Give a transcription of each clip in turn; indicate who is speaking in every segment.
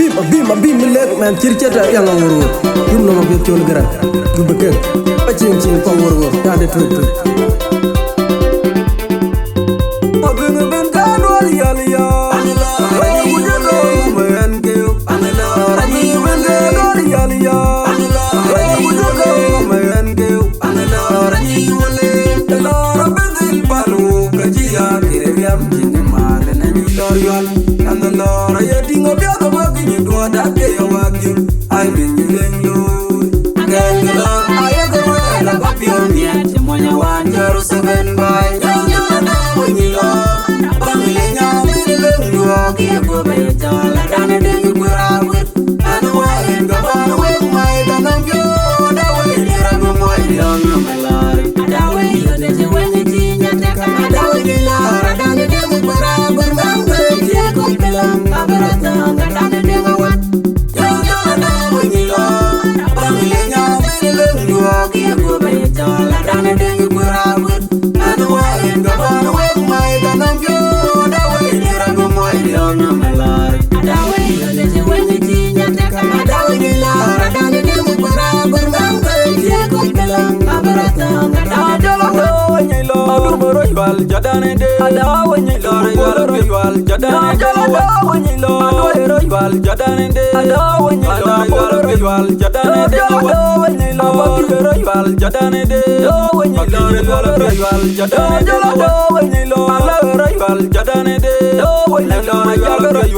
Speaker 1: bim leg man circeta yang nguru dum no be ciol gara du bekel pacin cin ko wor tande tut abin ben kan wal yal ya wani wujudo man ke amela rani ben kan wal yal ya wani wujudo man ke amela rani wale la rabbil balu kajiya kirem jin mal nani lor yal and the lord ya dingo be the working do that day working I been yelling you ngela ayaga wala papio mia chimonya wanjaro seven by wanyilo bangilenya milelu ki go be tola dane de gurawe anwa ngaba we mai danam yo da we dira go moi yon malari da we yo de wenye tinya de kama da we la dane de gurawe bangbe je ko pelam abarata dane de gawa yo na wanyilo bangilenya milelu ki go be tola dane de gurawe anwa ngaba we mai danam yo da we dira go moi yon malari da we yo de wenye tinya de kama da we la dane de gurawe bangbe je ko pelam abarata wal jadane de ada wanyilo wal jadane de ada wanyilo wal jadane de ada wanyilo wal jadane de ada wanyilo wal jadane de ada wanyilo wal jadane de ada wanyilo wal jadane de ada wanyilo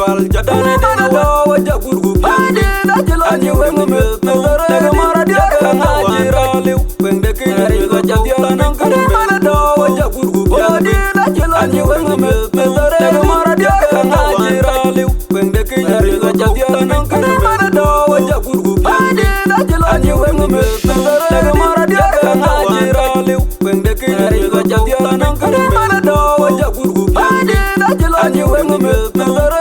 Speaker 1: wal jadane de ada wajagurgu pande da jelo ani wengu me daga mara dia kana jira lew wende kiri ga jadiala nan kare mana do wajagurgu pande da jelo ani wengu me daga mara dia kana jira lew wende kiri ga jadiala nan kare mana do wajagurgu pande da jelo ani wengu me daga mara dia kana jira lew wende kiri ga jadiala nan kare mana do wajagurgu pande da jelo ani wengu me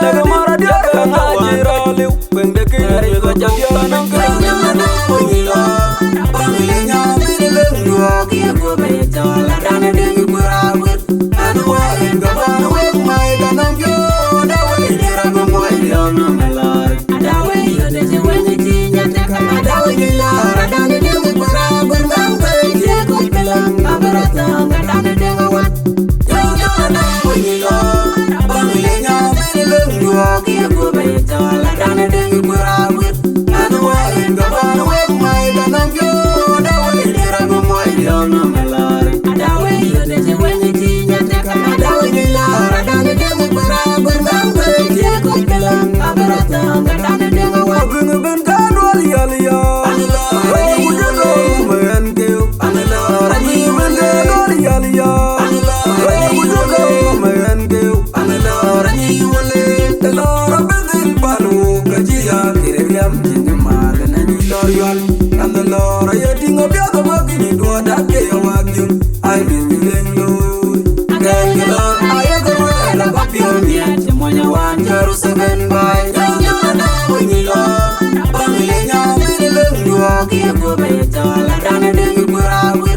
Speaker 1: daga mara dia kana jira lew wende kiri ga jadiala nan kare mana wanyilo bangilenya milelu ki go be tola dane de gurawe anwa ngaba we mai danam yo da we dira go moi yon malari da we yo de wenye tinya de kama da we la dane de gurawe bangbe je ko pelam abarata dane de gawa yo na wanyilo bangilenya milelu ki go be tola dane de gurawe anwa ngaba we mai danam yo da we dira go moi yon malari da we yo de wenye tinya de kama da we la dane de gurawe bangbe je ko pelam abarata dane de gawa ben kan wal yal ya wani wujudo man ke amela rani ben kan wal yal ya wani wujudo man ke amela rani wale la rabbil balu kajiya kirem jin mal nani lor yal and the lord ya dingo be the working do that day working I been yelling you ngela ayaga wala papio mia chimonya wanjaro seven by wanyilo bangilenya milelu ki go be tola dane de gurawe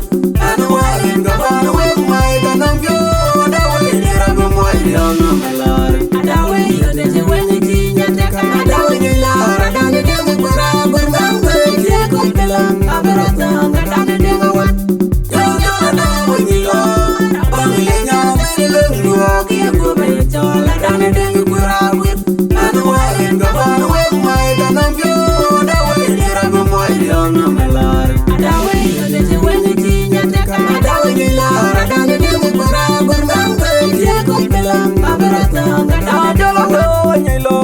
Speaker 1: anwa ngaba we mai danam yo da we dira go moi yon malari da we yo de wenye tinya de kama da we la dane de gurawe bangbe je ko pelam abarata dane de gawa yo na wanyilo bangilenya milelu ki go be tola dane de gurawe anwa ngaba we mai danam yo da we dira go moi yon malari da we yo de wenye tinya de kama da we la dane de gurawe bangbe je ko pelam abarata ada wanyilo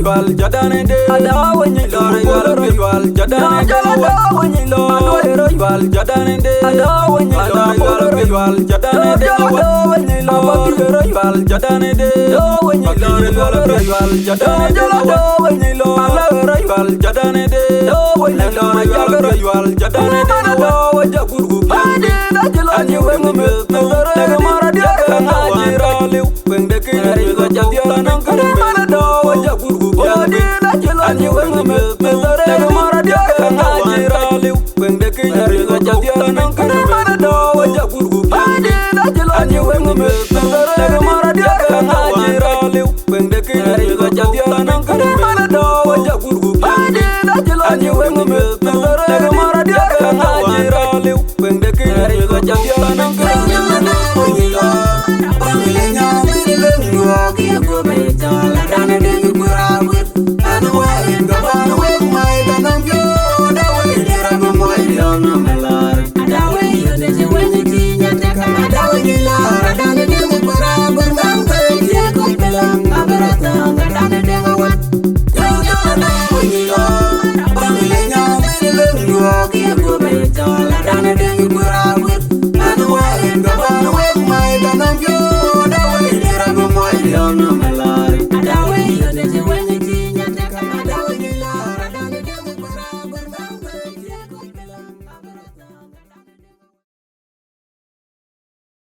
Speaker 1: wal jadane de ada wanyilo wal jadane de ada wanyilo wal jadane de ada wanyilo wal jadane de ada wanyilo wal jadane de ada wanyilo wal jadane de ada wanyilo wal jadane de ada wanyilo wal jadane de ada wajagurgu pande da jelo ani wengu me daga mara dia kana jira lew wende kiri ga jadiala nan kare mana do wajagurgu pande da jelo ani wengu me daga mara dia kana jira lew wende kiri ga jadiala nan kare mana do wajagurgu pande da jelo ani wengu me daga mara dia kana jira lew wende kiri ga jadiala nan kare mana do Anyi wengu me, daga